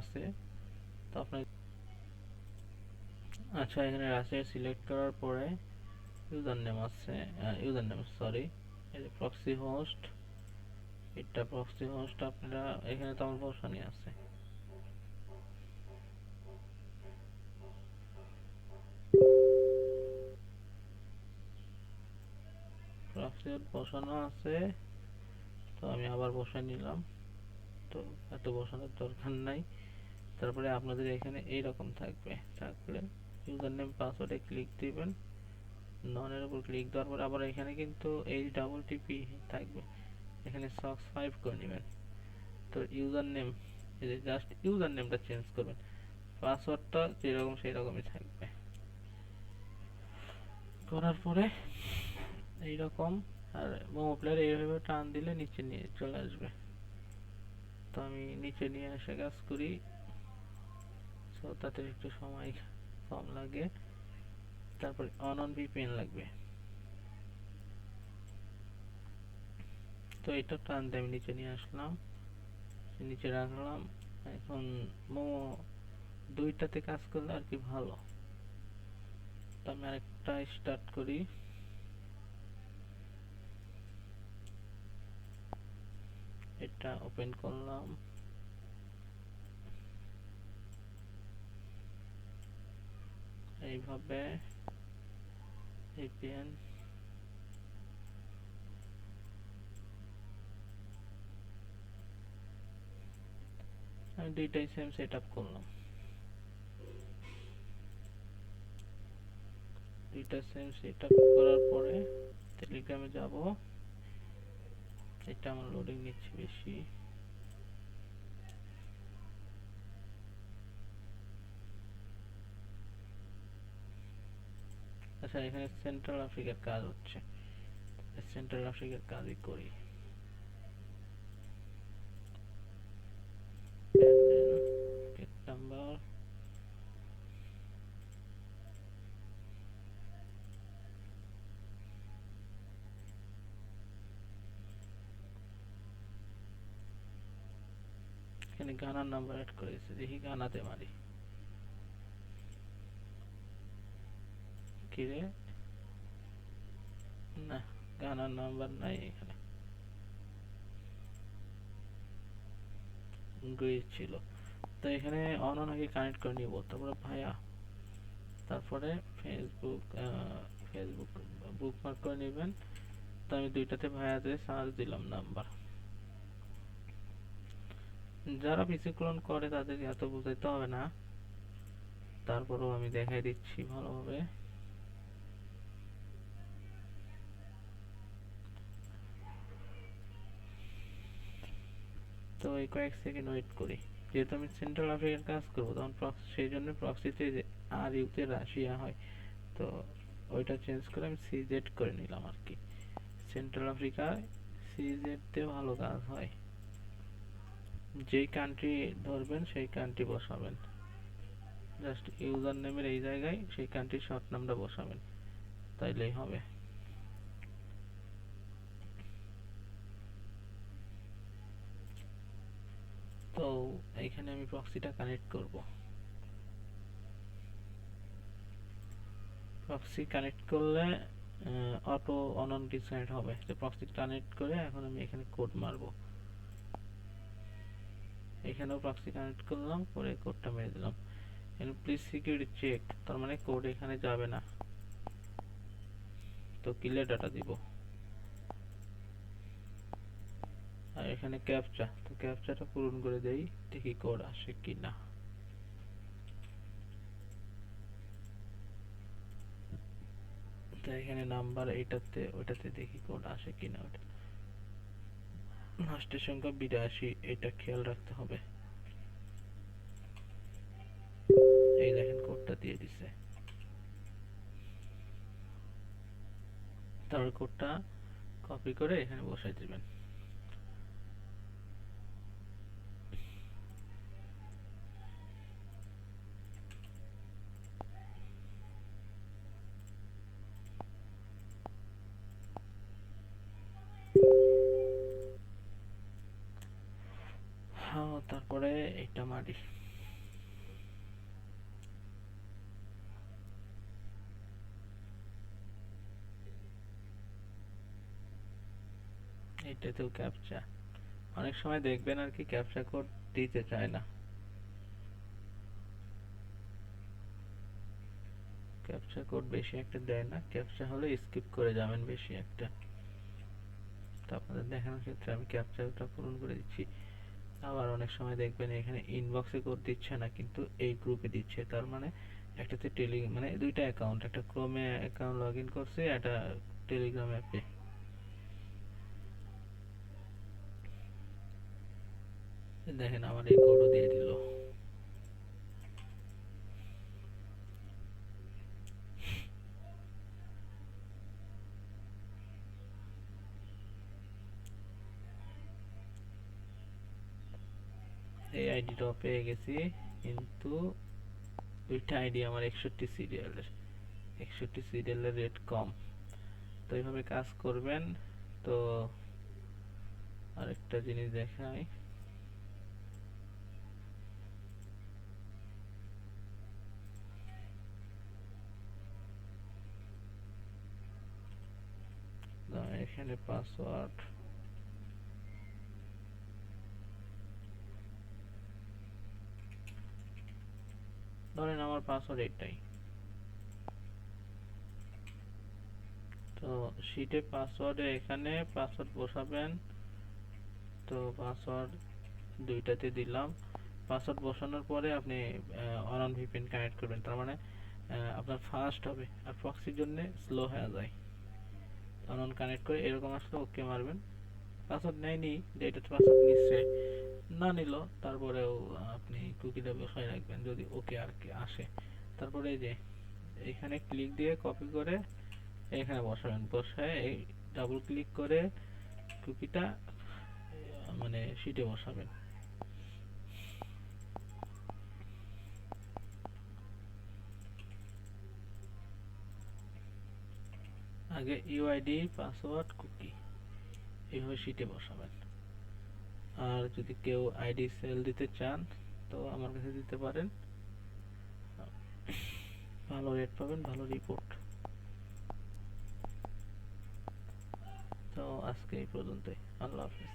আছে। তো আপনার আচ্ছা, এখানে রাশিয়া সিলেক্ট করার পরে ইউজার নেম আছে, ইউজার নেম সরি, এই যে প্রক্সি হোস্ট, এটা প্রক্সি হোস্ট। আপনারা এখানে তো আমার বসানি আছে, প্রক্সি বসানো আছে। তো আমি আবার বসাই নিলাম, তো এত বসানোর দরকার নাই। তারপরে আপনাদের এখানে এইরকম থাকলে ইউজার নেম পাসওয়ার্ডে ক্লিক দিবেন, ননের উপর ক্লিক দেওয়ার পর আবার এখানে কিন্তু এই ডাবল টিপি থাকবে, এখানে সক্স 5 করে নেবেন। তো ইউজার নেম, এই যে জাস্ট ইউজার নেমটা চেঞ্জ করবেন, পাসওয়ার্ডটা যেরকম সেই রকমই থাকবে। করার পরে এইরকম, আর মোমো প্লেয়ার এইভাবে টান দিলে নিচে নিয়ে চলে আসবে। তো আমি নিচে নিয়ে এসে কাজ করি, সো তাতে একটু সময় কম লাগে। তারপরে অন ভিপিএন লাগবে, তো এটা টান দিয়ে আমি নিচে নিয়ে আসলাম, নিচে রাখলাম। এখন মোমো দুইটাতে কাজ করলে আর কি ভালো। তো আমি আরেকটা স্টার্ট করি, এটা ওপেন করলাম, এইভাবে ভিপিএন। আমি দুইটাই সেম সেট আপ করলাম, দুইটা সেম সেট আপ করার পরে টেলিগ্রামে যাব। এটা আমার লোডিং নিচ্ছে বেশি। আচ্ছা, এখানে সেন্ট্রাল আফ্রিকার কাজ হচ্ছে, সেন্ট্রাল আফ্রিকার কাজই করি। নাম্বার এখানে গানার নাম্বার অ্যাড করেছে, দেখি গানাতে মারি। কিরে, না গানার নাম্বার নাই এখানে, গ্রিজ ছিল। তো এখানে অন আগে কানেক্ট করে নিব, তারপরে ভাইয়া, তারপরে ফেসবুক, ফেসবুক বুকমার্ক করে নেবেন। তো আমি দুইটাতে ভাইয়াতে সার্চ দিলাম নাম্বার। যারা পিসি ক্লোন করে তাদের এত বুঝাইতে হবে না, তারপরেও আমি দেখাই দিচ্ছি ভালোভাবে। তো এই কয়েক সেকেন্ড ওয়েট করি, যেহেতু আমি সেন্ট্রাল আফ্রিকার কাজ করবো তখন সেই জন্য প্রক্সিতে যে আর ইউতে রাশিয়া হয়, তো ওইটা চেঞ্জ করে আমি সিজেড করে নিলাম আর কি। সেন্ট্রাল আফ্রিকায় সিজেড তে ভালো কাজ হয়, যেই কান্ট্রি ধরবেন সেই কান্ট্রি বসাবেন, জাস্ট ইউজার নেমের এই জায়গায় সেই কান্ট্রির শর্ট নামটা বসাবেন, তাইলেই হবে। তো এইখানে আমি প্রক্সিটা কানেক্ট করব, প্রক্সি কানেক্ট করলে অটো অন অন ডিসকানেক্ট হবে। তো প্রক্সি কানেক্ট করে এখন আমি এখানে কোড মারবো, এখানেও প্রক্সি কানেক্ট করলাম, পরে কোডটা মেরে দিলাম। এখানে প্লিজ সিকিউরিটি চেক, তার মানে কোড এখানে যাবে না। তো ক্লিয়ার ডাটা দিব, আর এখানে ক্যাপচা, তো ক্যাপচাটা পূরণ করে দেই, দেখি কোড আসে কিনা। তো এখানে নাম্বার এইটাতে ওইটাতে দেখি কোড আসে কিনা। ওটা লাস্টের সংখ্যা 82, এটা খেয়াল রাখতে হবে। এই দেখেন কোডটা দিয়ে দিছে, তারপর কোডটা কপি করে এখানে বসাই দিবেন। হ্যাঁ, তারপরে এটা মারি, এটাতেও ক্যাপচা, অনেক সময় দেখবেন আর কি ক্যাপচা কোড দিতে চায় না, ক্যাপচা কোড বেশি একটা দেয় না, ক্যাপচা হলে স্কিপ করে যাবেন বেশি একটা। তো আপনাদের দেখানোর ক্ষেত্রে আমি ক্যাপচাটা পূরণ করে দিচ্ছি। আবার অনেক সময় দেখবেন এখানে ইনবক্সে কোড দিচ্ছে না কিন্তু এই গ্রুপে দিচ্ছে, তার মানে একটাতে মানে দুইটা অ্যাকাউন্ট, একটা ক্রোমে অ্যাকাউন্ট লগ ইন করছে, একটা টেলিগ্রাম অ্যাপে। দেখেন আমার এই কোডও দিয়ে দিল। এই আইডিটাও পেয়ে গেছি, কিন্তু দুইটা আইডি আমার 61 সিরিয়ালের, 61 সিরিয়ালের রেট কম। তো এইভাবে কাজ করবেন। তো আরেকটা জিনিস দেখাই, এখানে পাসওয়ার্ড, ধরেন আমার পাসওয়ার্ড এটাই। তো শিটে পাসওয়ার্ডে এখানে পাসওয়ার্ড বসাবেন। তো পাসওয়ার্ড দুইটাতে দিলাম। পাসওয়ার্ড বসানোর পরে আপনি অনলাইন ভিপিএন কানেক্ট করবেন, তার মানে আপনার ফাস্ট হবে আর প্রক্সির জন্য স্লো হয়ে যায়। অনলাইন কানেক্ট করে এরকম আসলে ওকে মারবেন। পাসওয়ার্ড নেয়নি, ডেটাতে পাসওয়ার্ড নিচ্ছে না, নিল তারপরেও আপনি কুকিটা বসায় রাখবেন যদি ওকে আর কি আসে। তারপরে এই যে এখানে ক্লিক দিয়ে কপি করে এখানে বসাবেন, বসায় এই ডাবল ক্লিক করে কুকিটা মানে শিটে বসাবেন। আগে ইউআইডি পাসওয়ার্ড কুকি এইভাবে শিটে বসাবেন। আর যদি কেউ আইডি সেল দিতে চান তো আমার কাছে দিতে পারেন, ভালো রেট পাবেন, ভালো রিপোর্ট। তো আজকে এই পর্যন্তই, আল্লাহ হাফেজ।